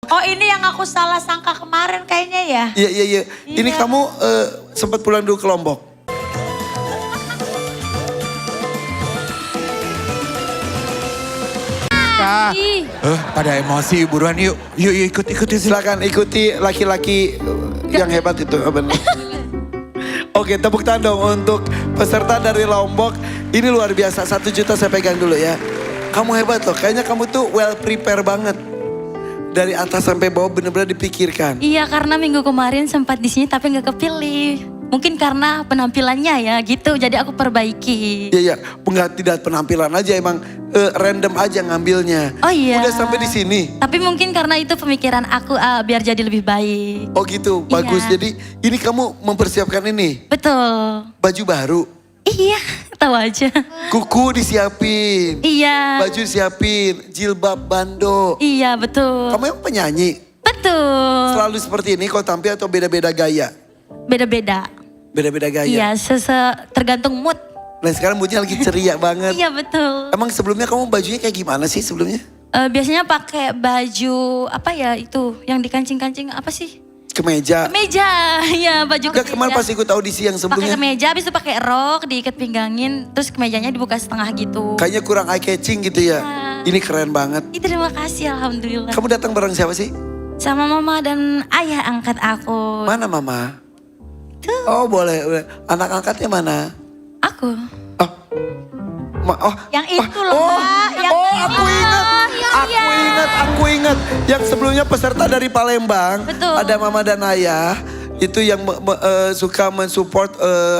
Oh ini yang aku salah sangka kemarin kayaknya ya? Iya. Ini kamu sempat pulang dulu ke Lombok? Pada emosi buruan yuk. Yuk ikut. Silakan ikuti laki-laki yang hebat itu. Benar. Oke, tepuk tangan dong untuk peserta dari Lombok. Ini luar biasa, 1 juta saya pegang dulu ya. Kamu hebat loh, kayaknya kamu tuh well prepare banget. Dari atas sampai bawah benar-benar dipikirkan. Iya karena minggu kemarin sempat di sini tapi nggak kepilih. Mungkin karena penampilannya ya gitu, jadi aku perbaiki. Iya, enggak tidak penampilan aja emang random aja ngambilnya. Oh iya. Udah sampai di sini. Tapi mungkin karena itu pemikiran aku biar jadi lebih baik. Oh gitu, bagus. Iya. Jadi ini kamu mempersiapkan ini. Betul. Baju baru. Iya, tahu aja. Kuku disiapin. Iya. Baju siapin, jilbab bando. Iya betul. Kamu yang penyanyi. Betul. Selalu seperti ini kau tampil atau beda-beda gaya? Beda-beda. Beda-beda gaya. Iya, tergantung mood. Nah sekarang moodnya lagi ceria banget. Iya betul. Emang sebelumnya kamu bajunya kayak gimana sih sebelumnya? Biasanya pakai baju apa ya itu yang dikancing-kancing apa sih? Kemeja. Kemeja, ya baju Enggak, kemeja. kemarin pas ikut audisi yang Pakai sebelumnya. kemeja, habis itu pakai rok, diikat pinggangin, terus kemejanya dibuka setengah gitu. Kayaknya kurang eye catching gitu ya. Iya. Ini keren banget. Terima kasih, alhamdulillah. Kamu datang bareng siapa sih? Sama mama dan ayah angkat aku. Mana mama? Tuh, Oh boleh. Anak angkatnya mana? aku. Oh, Yang itu loh, Mbak. Yang aku itu. ingat. Iya. Aku ingat. Yang sebelumnya peserta dari Palembang. Betul. Ada mama dan ayah. Itu yang suka mensupport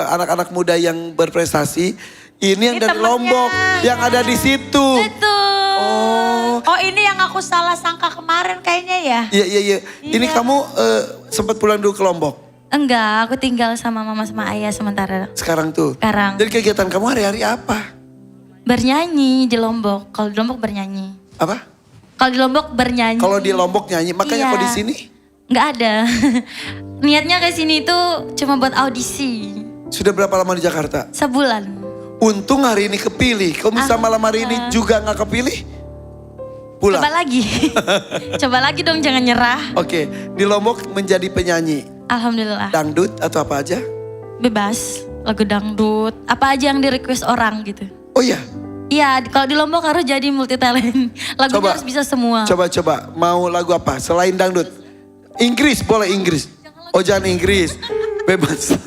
anak-anak muda yang berprestasi. Ini yang Ini dari temennya. Lombok. Yang ada di situ. Betul. Oh. ini yang aku salah sangka kemarin kayaknya ya? Iya. Ini Iya. kamu sempat pulang dulu ke Lombok. Enggak, aku tinggal sama mama sama ayah sementara. Sekarang tuh. Sekarang. Jadi kegiatan kamu hari-hari apa? Bernyanyi di Lombok. Kalau di Lombok bernyanyi. Apa? Kalau di Lombok bernyanyi. Kalau di Lombok nyanyi, makanya Iya. kok di sini? Nggak ada. Niatnya ke sini tuh cuma buat audisi. Sudah berapa lama di Jakarta? Sebulan. Untung hari ini kepilih. Kalau misalnya malam hari ini juga nggak kepilih, pulang. Coba lagi. Coba lagi dong, jangan nyerah. Oke, di Lombok menjadi penyanyi. Alhamdulillah. Dangdut atau apa aja? Bebas. Lagu dangdut. Apa aja yang di request orang gitu. Oh iya, Iya, kalau di Lombok harus jadi multi talent. Lagunya Coba. harus bisa semua. coba. Mau lagu apa? Selain dangdut. Inggris, boleh Inggris. Oh jangan Inggris. Bebas.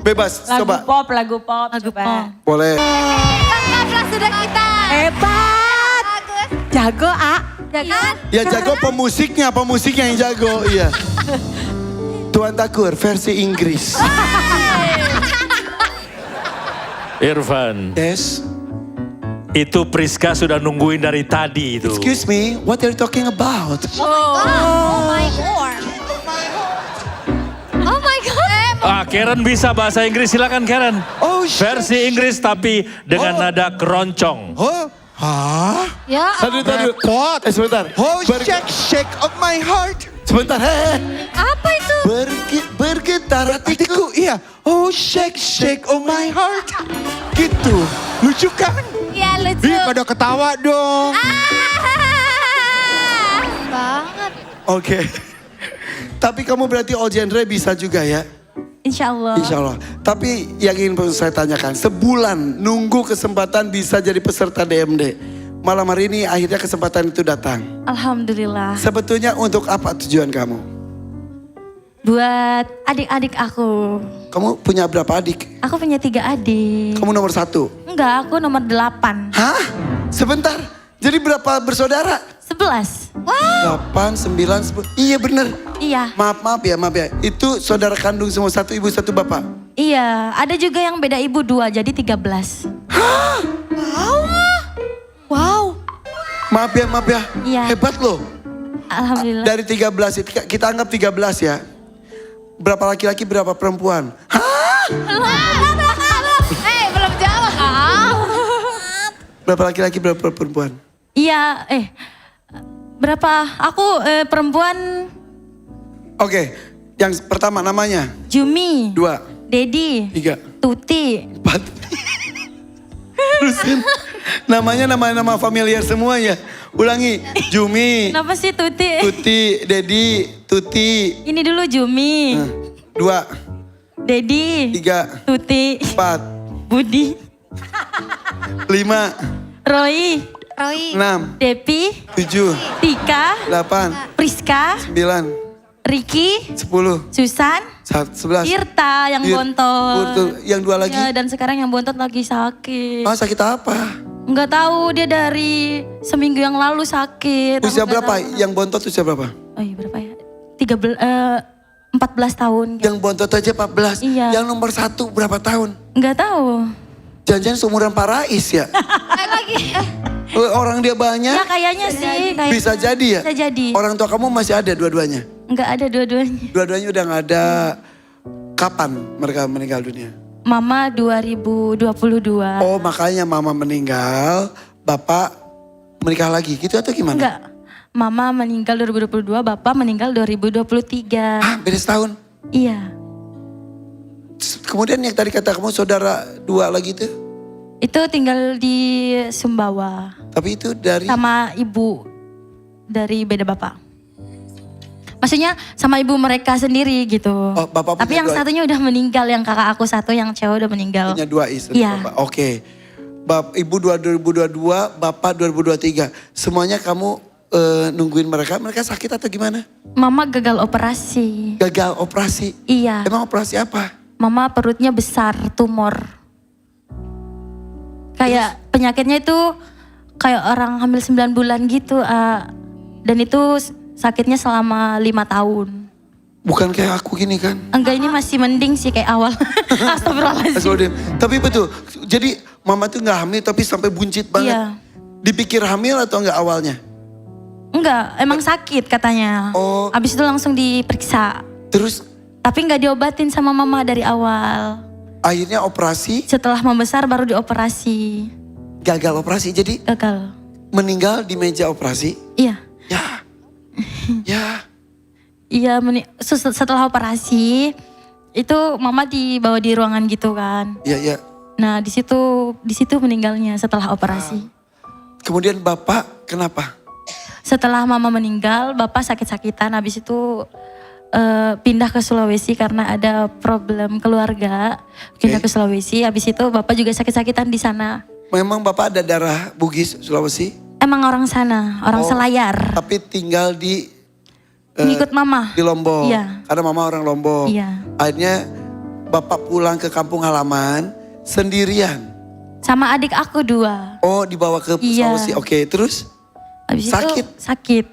Bebas, coba. Lagu pop, Lagu coba. pop. Boleh. Lengkaplah sudah kita. Hebat. Bagus. Jago, Jago. Ya jago pemusiknya yang jago. Iya. Tuan Takur versi Inggris. Irfan, Yes. itu Priska sudah nungguin dari tadi itu. Excuse me, what are you talking about? Oh my god. Oh my god. Karen bisa bahasa Inggris, silakan Karen. Oh shit. Versi Inggris tapi dengan nada keroncong. Oh, hah? Ya. Tadi. Repot. Sebentar. Oh, shake of my heart. Sebentar. Apa itu? Bergetar Hatiku, iya. Oh, shake of my heart. Gitu. Lucu kan? Ya lucu. Ih, pada ketawa dong. Banget. Oke. Tapi kamu berarti all genre bisa juga ya? Insya Allah. Insya Allah. Tapi yang ingin saya tanyakan, sebulan nunggu kesempatan bisa jadi peserta DMD. Malam hari ini akhirnya kesempatan itu datang. Alhamdulillah. Sebetulnya untuk apa tujuan kamu? Buat adik-adik aku. Kamu punya berapa adik? Aku punya 3 adik. Kamu nomor 1. Enggak, aku nomor 8. Hah? Sebentar. Jadi berapa bersaudara? 11. 8, 9, 10. Iya bener. Iya. Maaf ya. Itu saudara kandung semua, 1 ibu 1 bapak. Iya, ada juga yang beda ibu 2, jadi 13. Wow. Maaf ya. Iya. Hebat loh. Alhamdulillah. Dari 13 itu, kita anggap 13 ya. Berapa laki-laki, berapa perempuan? Belum jawab. Berapa laki-laki, berapa perempuan? Iya, berapa? Aku perempuan Oke, yang pertama namanya. Jumi, 2, Dedi, 3, Tuti, 4. Terusin. Namanya nama-nama familiar semua ya. Ulangi, Jumi, Kenapa sih Tuti? Tuti, Dedi, Tuti. Ini dulu Jumi, 2, Dedi, 3, Tuti, 4, Budi, 5, Roy. Roy, 6, Depi, 7, Tika, 8, Priska, 9, Ricky, 10, Susan, 11. Tirta yang bontot. Betul. Yang 2 lagi. Ya, dan sekarang yang bontot lagi sakit. Oh, sakit apa? Nggak tahu, dia dari seminggu yang lalu sakit. Aku Usia nggak berapa? tahu. Yang bontot usia berapa? Oh iya berapa ya? 14 tahun. Yang bontot aja 14. Iya. Yang nomor 1 berapa tahun? Nggak tahu. Jangan-jangan seumuran Pak Rais ya? Lagi. Orang dia Ya banyak. kayaknya sih. Bisa jadi ya? Bisa jadi. Orang tua kamu masih ada dua-duanya? Nggak ada dua-duanya. Dua-duanya udah gak ada. Kapan mereka meninggal dunia? Mama 2022. Oh makanya mama meninggal, bapak menikah lagi gitu atau gimana? Enggak. Mama meninggal 2022, bapak meninggal 2023. Ah, beda setahun. Iya. Kemudian yang tadi kata kamu saudara 2 lagi itu? Itu tinggal di Sumbawa. Tapi itu dari... Sama ibu dari beda bapak. Maksudnya sama ibu mereka sendiri gitu. Oh, bapak Tapi punya yang 2. satunya udah meninggal, yang kakak aku satu yang cewek udah meninggal. Punya 2 istri. Iya. Bapak. Oke. Ibu 2022, bapak 2023. Semuanya kamu nungguin mereka. Mereka sakit atau gimana? Mama gagal operasi. Gagal operasi. Iya. Emang operasi apa? Mama perutnya besar, tumor. Kayak penyakitnya itu kayak orang hamil 9 bulan gitu. Dan itu sakitnya selama 5 tahun. Bukan kayak aku gini kan? Enggak, ini masih mending sih kayak awal. Astagfirullahaladzim. Astagfirullahaladzim. Tapi betul. Jadi mama tuh gak hamil tapi sampai buncit banget. Iya. Dipikir hamil atau enggak awalnya? Enggak, emang sakit katanya. Oh. Abis itu langsung diperiksa. Terus Tapi nggak diobatin sama mama dari awal. akhirnya operasi, Setelah membesar baru dioperasi. gagal operasi. Jadi Gagal. meninggal di meja operasi. Iya. Ya. Ya. Iya, setelah operasi itu mama dibawa di ruangan gitu kan. Ya, ya. Nah, di situ meninggalnya setelah operasi. Kemudian bapak kenapa? Setelah mama meninggal, bapak sakit-sakitan, habis itu pindah ke Sulawesi karena ada problem keluarga. Pindah ke Sulawesi, habis itu bapak juga sakit-sakitan di sana. Memang bapak ada darah Bugis Sulawesi? Emang orang sana, orang Selayar. Tapi tinggal di Ngikut mama. di Lombok. Iya. Karena mama orang Lombok. Iya. Akhirnya bapak pulang ke kampung halaman sendirian. Sama adik aku 2. Oh, dibawa ke Iya. Sulawesi. Oke, terus Habis Sakit? itu sakit.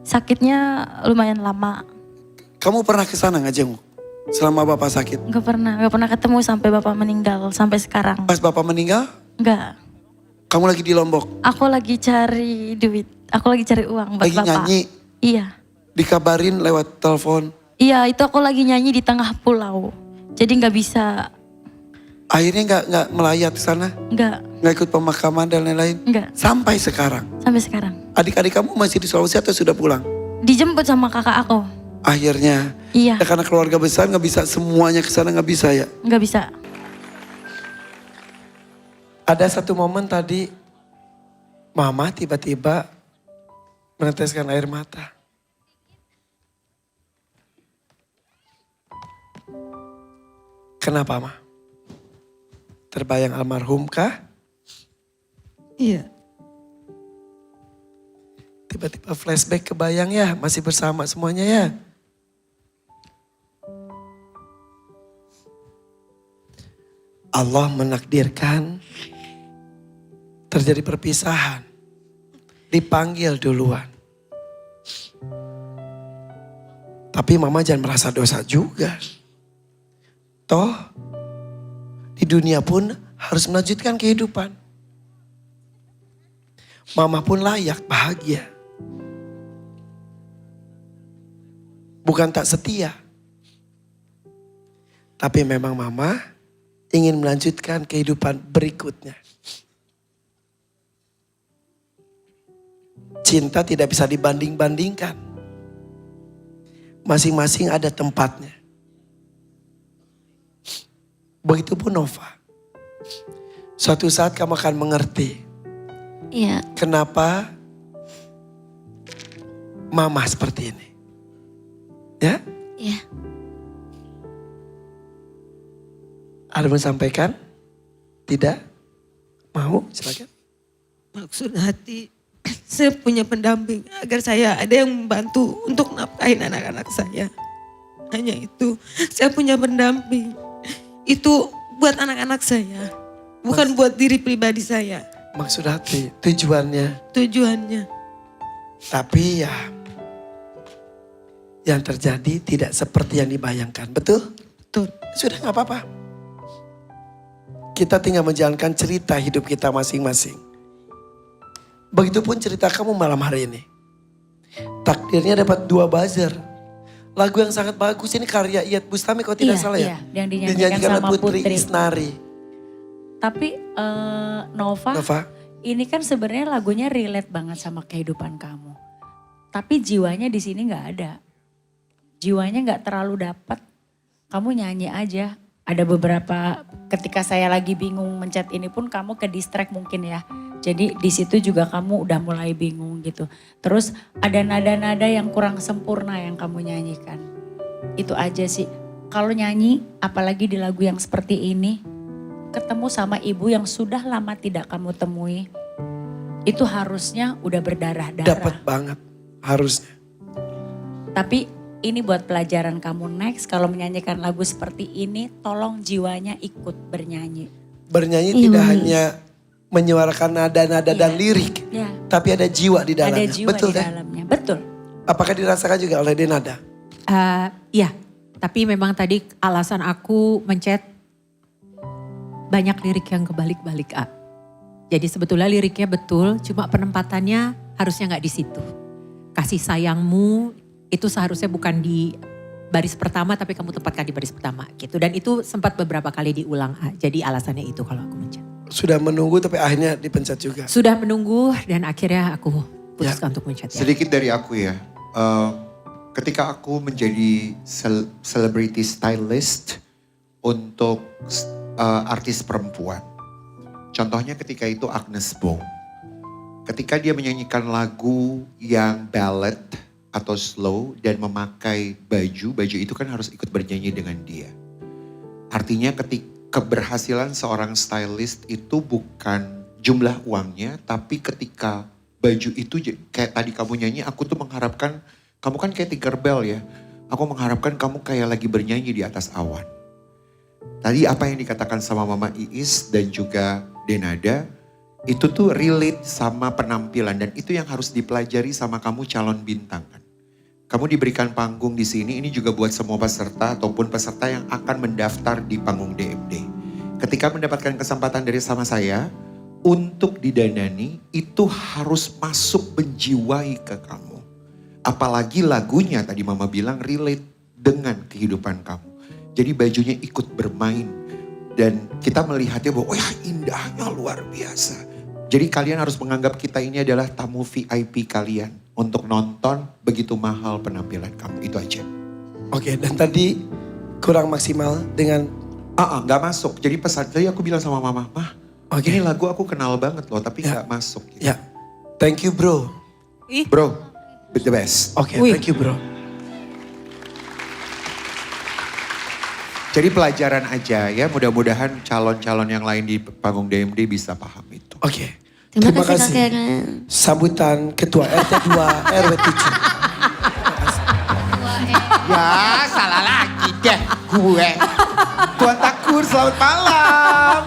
Sakitnya lumayan lama. kamu pernah ke sana nggak jenguk? Selama bapak sakit. Gak pernah ketemu sampai bapak meninggal sampai sekarang. Pas bapak meninggal, Enggak. kamu lagi di Lombok. Aku lagi cari duit. Aku lagi cari uang buat Lagi bapak. nyanyi. Iya. Dikabarin lewat telepon. Iya, itu aku lagi nyanyi di tengah pulau. Jadi nggak bisa. Akhirnya nggak melayat ke sana. Nggak ikut pemakaman dan lain-lain. Enggak. Sampai sekarang. Sampai sekarang. Adik-adik kamu masih di Sulawesi atau sudah pulang? Dijemput sama kakak aku. Akhirnya. Iya. Ya karena keluarga besar nggak bisa semuanya ke sana, nggak bisa ya. Nggak bisa. Ada satu momen tadi mama tiba-tiba meneteskan air mata. Kenapa, Ma? Terbayang almarhum kah? Iya. Tiba-tiba flashback kebayang ya, masih bersama semuanya ya. Allah menakdirkan terjadi perpisahan. Dipanggil duluan. Tapi mama jangan merasa dosa juga. Toh di dunia pun harus melanjutkan kehidupan. Mama pun layak bahagia. Bukan tak setia. Tapi memang mama ingin melanjutkan kehidupan berikutnya. Cinta tidak bisa dibanding-bandingkan. Masing-masing ada tempatnya. Begitupun Nova. Suatu saat kamu akan mengerti Iya. kenapa mama seperti ini. Ya? Iya. Ada yang sampaikan? Tidak? Mau? Silakan. Maksud hati, saya punya pendamping agar saya ada yang membantu untuk nafkahin anak-anak saya. Hanya itu, saya punya pendamping. Itu buat anak-anak saya, bukan buat diri pribadi saya. Maksud hati, tujuannya. Tujuannya. Tapi ya, yang terjadi tidak seperti yang dibayangkan. Betul? Betul. Sudah gak apa-apa. Kita tinggal menjalankan cerita hidup kita masing-masing. Begitupun cerita kamu malam hari ini. Takdirnya dapat 2 buzzer. Lagu yang sangat bagus ini karya Iyeth Bustami kalau tidak salah ya. Yang dinyanyikan oleh sama Putri Putri. Isnari. Tapi Nova, Nova, ini kan sebenarnya lagunya relate banget sama kehidupan kamu. Tapi jiwanya di sini nggak ada. Jiwanya nggak terlalu dapat. Kamu nyanyi aja. Ada beberapa ketika saya lagi bingung mencet ini pun kamu ke distract mungkin ya. Jadi di situ juga kamu udah mulai bingung gitu. Terus ada nada-nada yang kurang sempurna yang kamu nyanyikan. Itu aja sih. Kalau nyanyi apalagi di lagu yang seperti ini, ketemu sama ibu yang sudah lama tidak kamu temui, itu harusnya udah berdarah-darah. dapat banget harusnya. Tapi ini buat pelajaran kamu next, kalau menyanyikan lagu seperti ini, tolong jiwanya ikut bernyanyi. Bernyanyi tidak hanya menyuarakan nada-nada dan lirik, Ya, tapi ada jiwa di dalamnya. ada jiwa Betul di deh. dalamnya. Betul. Apakah dirasakan juga oleh Denada? Iya, tapi memang tadi alasan aku mencet banyak lirik yang kebalik-balik. Jadi sebetulnya liriknya betul, cuma penempatannya harusnya nggak di situ. Kasih sayangmu itu seharusnya bukan di baris pertama, tapi kamu tempatkan di baris pertama gitu. Dan itu sempat beberapa kali diulang. Jadi alasannya itu kalau aku mencet. Sudah menunggu tapi akhirnya dipencet juga. Sudah menunggu dan akhirnya aku putuskan untuk mencet. Ya. Sedikit dari aku ya. Ketika aku menjadi celebrity stylist untuk artis perempuan. Contohnya ketika itu Agnes Bo. Ketika dia menyanyikan lagu yang ballad atau slow dan memakai baju itu kan harus ikut bernyanyi dengan dia. Artinya ketika keberhasilan seorang stylist itu bukan jumlah uangnya, tapi ketika baju itu kayak tadi kamu nyanyi, aku tuh mengharapkan, kamu kan kayak Tinkerbell ya, aku mengharapkan kamu kayak lagi bernyanyi di atas awan. Tadi apa yang dikatakan sama Mama Iis dan juga Denada, itu tuh relate sama penampilan dan itu yang harus dipelajari sama kamu calon bintang kan. Kamu diberikan panggung di sini, ini juga buat semua peserta ataupun peserta yang akan mendaftar di panggung DMD. Ketika mendapatkan kesempatan dari sama saya untuk didanani, itu harus masuk menjiwai ke kamu. Apalagi lagunya tadi Mama bilang relate dengan kehidupan kamu. Jadi bajunya ikut bermain dan kita melihatnya bahwa oh ya indahnya luar biasa. Jadi kalian harus menganggap kita ini adalah tamu VIP kalian untuk nonton begitu mahal penampilan kamu. Itu aja. Oke, dan tadi kurang maksimal dengan Gak masuk. Jadi pesan tadi aku bilang sama Mama, Mah, ini lagu aku kenal banget loh tapi gak masuk. Gitu. ya. Thank you bro. Bro, the best. Oke, thank you bro. Jadi pelajaran aja ya, mudah-mudahan calon-calon yang lain di panggung DMD bisa paham itu. Oke. Terima kasih Kak Karen. Sambutan Ketua RT 2 RW 7. Ya salah lagi deh gue. Tuan Takur selamat malam.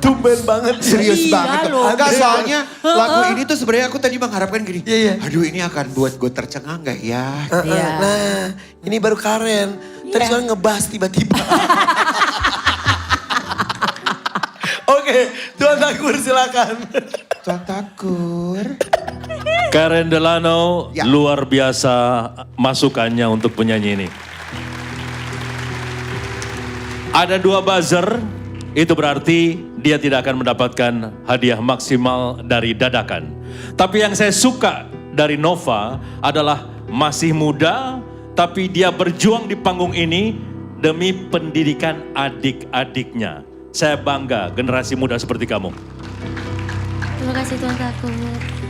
Tumben banget. Serius Iya banget. loh. Enggak soalnya lagu ini tuh sebenarnya aku tadi mengharapkan gini. Iya. Aduh ini akan buat gue tercengang gak ya? Iya. Nah, ini baru Karen. Tadi soalnya ngebahas tiba-tiba. Oke, Tuan Takur silakan. Tuan Takur. Karen Delano Ya. luar biasa masukannya untuk penyanyi ini. Ada 2 buzzer, itu berarti dia tidak akan mendapatkan hadiah maksimal dari dadakan. Tapi yang saya suka dari Nova adalah masih muda, tapi dia berjuang di panggung ini demi pendidikan adik-adiknya. Saya bangga generasi muda seperti kamu. Terima kasih Tuhan takut.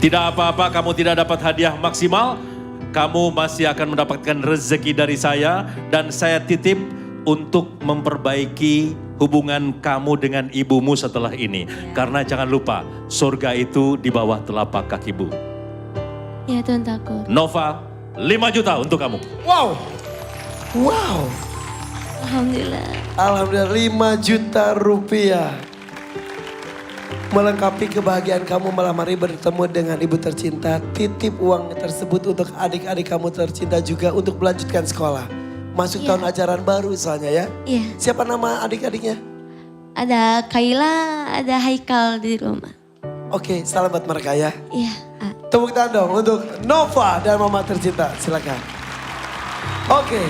Tidak apa-apa kamu tidak dapat hadiah maksimal. Kamu masih akan mendapatkan rezeki dari saya. Dan saya titip untuk memperbaiki hubungan kamu dengan ibumu setelah ini. Karena jangan lupa, surga itu di bawah telapak kakimu. Ya Tuhan takut. Nova, 5 juta untuk kamu. Wow. Wow. Alhamdulillah. Alhamdulillah 5 juta rupiah. Melengkapi kebahagiaan kamu malam hari bertemu dengan ibu tercinta. Titip uang tersebut untuk adik-adik kamu tercinta juga untuk melanjutkan sekolah. Masuk tahun ajaran baru soalnya ya. Iya. Siapa nama adik-adiknya? Ada Kaila, ada Haikal di rumah. Oke, salam buat mereka ya. Iya. Tepuk tangan dong untuk Nova dan mama tercinta. Silakan. Oke,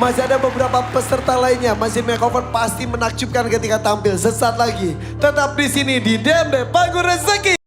masih ada beberapa peserta lainnya. Masjid Makeover pasti menakjubkan ketika tampil sesaat lagi. Tetap di sini di DMB Panggung Rezeki.